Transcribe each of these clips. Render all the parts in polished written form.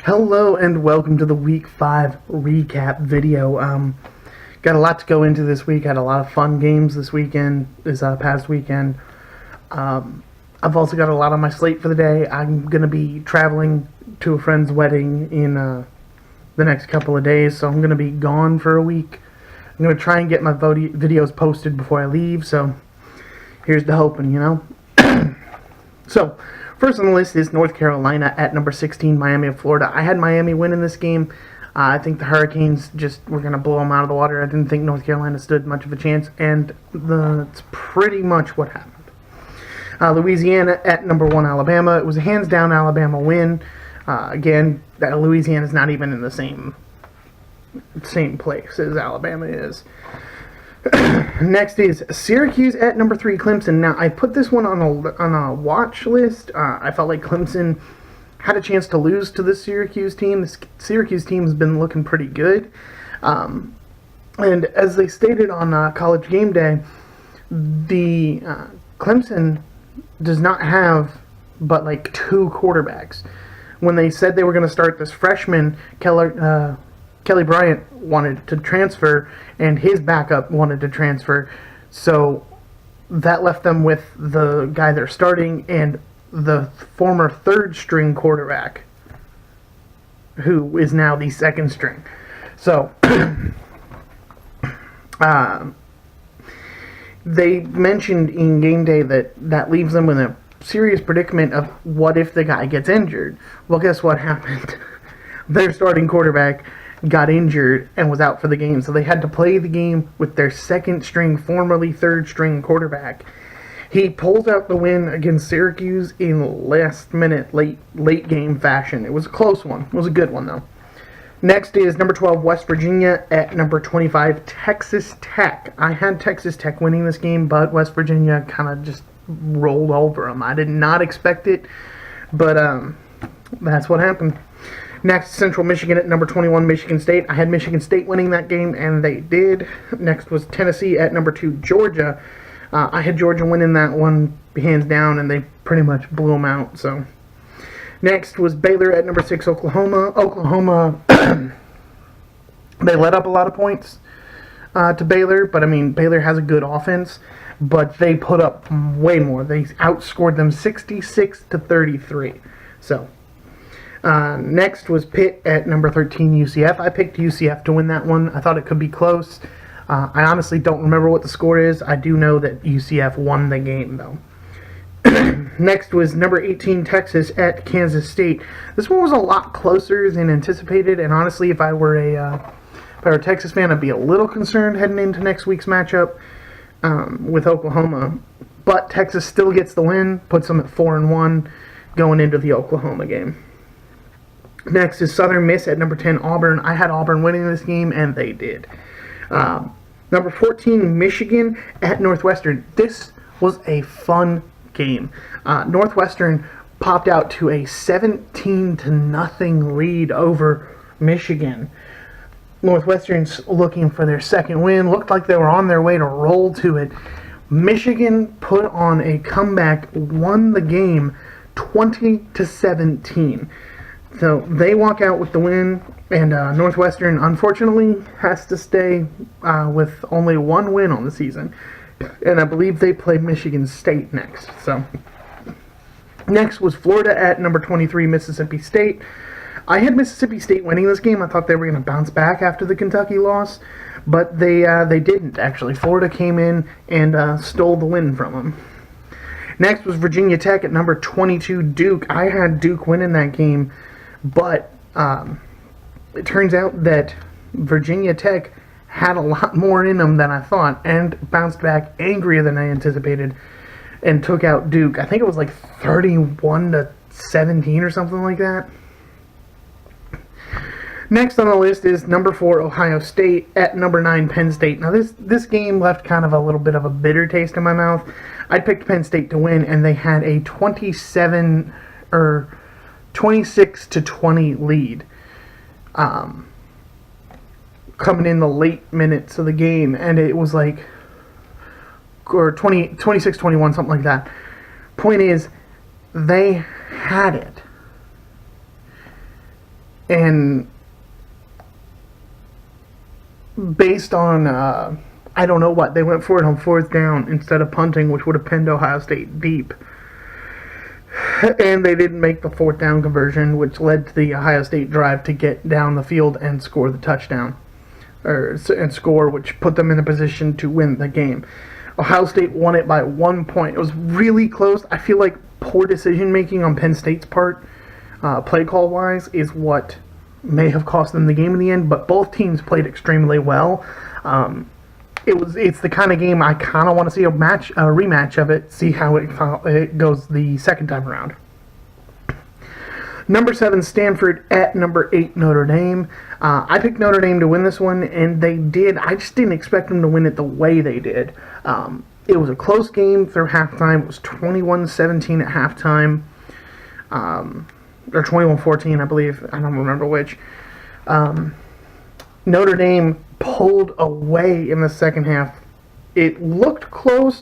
Hello and welcome to the Week 5 recap video. Got a lot to go into this week. Had a lot of fun games this past weekend. I've also got a lot on my slate for the day. I'm going to be traveling to a friend's wedding in the next couple of days, so I'm going to be gone for a week. I'm going to try and get my videos posted before I leave, so here's to hoping, So, first on the list is North Carolina at number 16, Miami of Florida. I had Miami win in this game. I think the Hurricanes were going to blow them out of the water. I didn't think North Carolina stood much of a chance, and it's pretty much what happened. Louisiana at number 1, Alabama. It was a hands-down Alabama win. Again, Louisiana is not even in the same place as Alabama is. Next is Syracuse at number 3, Clemson. Now, I put this one on a watch list. I felt like Clemson had a chance to lose to the Syracuse team. The Syracuse team has been looking pretty good. And as they stated on College Game Day, the Clemson does not have but like 2 quarterbacks. When they said they were going to start this freshman, Kelly Bryant wanted to transfer, and his backup wanted to transfer. So that left them with the guy they're starting and the former third-string quarterback, who is now the second string. So they mentioned in game day that leaves them in a serious predicament of what if the guy gets injured. Well, guess what happened? Their starting quarterback got injured and was out for the game, so they had to play the game with their second string, formerly third string quarterback. He pulls out the win against Syracuse in last minute, late game fashion. It was a close one. It was a good one, though. Next is number 12, West Virginia at number 25, Texas Tech. I had Texas Tech winning this game, but West Virginia kind of just rolled over them. I did not expect it, but that's what happened. Next, Central Michigan at number 21, Michigan State. I had Michigan State winning that game, and they did. Next was Tennessee at number 2, Georgia. I had Georgia winning that one hands down, and they pretty much blew them out. So, next was Baylor at number 6, Oklahoma. Oklahoma, they let up a lot of points to Baylor, but I mean, Baylor has a good offense, but they put up way more. They outscored them 66-33. So, next was Pitt at number 13, UCF. I picked UCF to win that one. I thought it could be close. I honestly don't remember what the score is. I do know that UCF won the game, though. Next was number 18, Texas at Kansas State. This one was a lot closer than anticipated, and honestly, if I were a Texas fan, I'd be a little concerned heading into next week's matchup with Oklahoma. But Texas still gets the win, puts them at 4-1 going into the Oklahoma game. Next is Southern Miss at number 10, Auburn. I had Auburn winning this game, and they did. Number 14, Michigan at Northwestern. This was a fun game. Northwestern popped out to a 17-0 lead over Michigan. Northwestern's looking for their second win. Looked like they were on their way to roll to it. Michigan put on a comeback, won the game 20-17. So they walk out with the win, and Northwestern, unfortunately, has to stay with only one win on the season. And I believe they play Michigan State next. So next was Florida at number 23, Mississippi State. I had Mississippi State winning this game. I thought they were going to bounce back after the Kentucky loss, but they didn't, actually. Florida came in and stole the win from them. Next was Virginia Tech at number 22, Duke. I had Duke winning that game, but it turns out that Virginia Tech had a lot more in them than I thought and bounced back angrier than I anticipated and took out Duke. I think it was like 31-17 or something like that. Next on the list is number 4, Ohio State at number 9, Penn State. Now this game left kind of a little bit of a bitter taste in my mouth. I picked Penn State to win, and they had a 26-20 lead coming in the late minutes of the game, and it was like, or 26-21, something like that. Point is, they had it. And based on, I don't know what, they went for it on 4th down instead of punting, which would have pinned Ohio State deep. And they didn't make the 4th down conversion, which led to the Ohio State drive to get down the field and score the touchdown. And score, which put them in a position to win the game. Ohio State won it by 1 point. It was really close. I feel like poor decision making on Penn State's part, play call wise, is what may have cost them the game in the end. But both teams played extremely well. It's the kind of game I kind of want to see a rematch of it. See how it goes the second time around. Number 7, Stanford at number 8, Notre Dame. I picked Notre Dame to win this one, and they did. I just didn't expect them to win it the way they did. It was a close game through halftime. It was 21-17 at halftime. Or 21-14, I believe. I don't remember which. Notre Dame pulled away in the second half. It looked close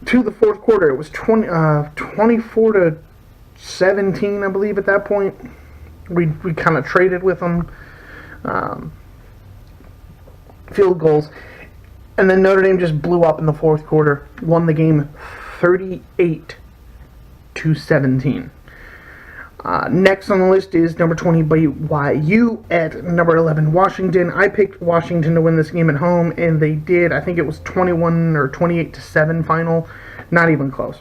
to the fourth quarter. It was 24-17, I believe, at that point. We kind of traded with them. Field goals. And then Notre Dame just blew up in the fourth quarter. Won the game 38-17. Next on the list is number 20 BYU at number 11 Washington. I picked Washington to win this game at home, and they did. I think it was 21 or 28-7 final. Not even close.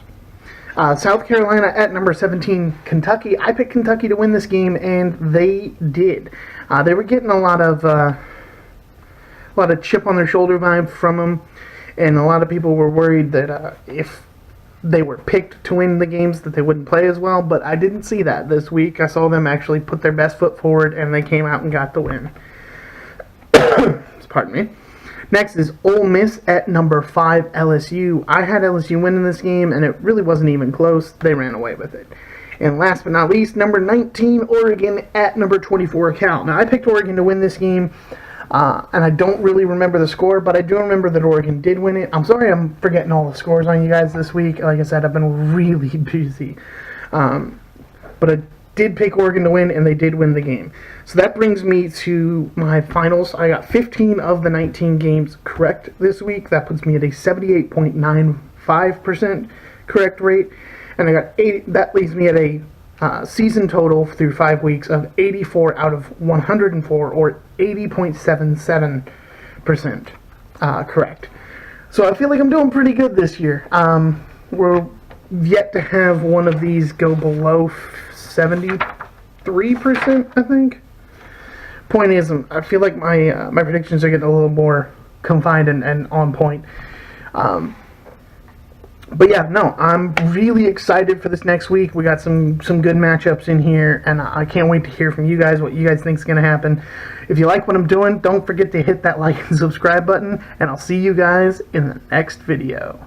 South Carolina at number 17 Kentucky. I picked Kentucky to win this game, and they did. They were getting a lot of chip on their shoulder vibe from them, and a lot of people were worried that if they were picked to win the games that they wouldn't play as well, but I didn't see that this week. I saw them actually put their best foot forward, and they came out and got the win. Pardon me. Next is Ole Miss at number 5 LSU. I had LSU winning this game, and it really wasn't even close. They ran away with it. And last but not least, number 19 Oregon at number 24 Cal. Now, I picked Oregon to win this game. And I don't really remember the score, but I do remember that Oregon did win it. I'm sorry I'm forgetting all the scores on you guys this week. Like I said, I've been really busy. But I did pick Oregon to win, and they did win the game. So that brings me to my finals. I got 15 of the 19 games correct this week. That puts me at a 78.95% correct rate. And I got 80. That leaves me at a season total through 5 weeks of 84 out of 104, or 80.77% correct. So I feel like I'm doing pretty good this year. We're yet to have one of these go below 73%, I think. Point is, I feel like my predictions are getting a little more confined and on point. But yeah, no, I'm really excited for this next week. We got some good matchups in here, and I can't wait to hear from you guys what you guys think is going to happen. If you like what I'm doing, don't forget to hit that like and subscribe button, and I'll see you guys in the next video.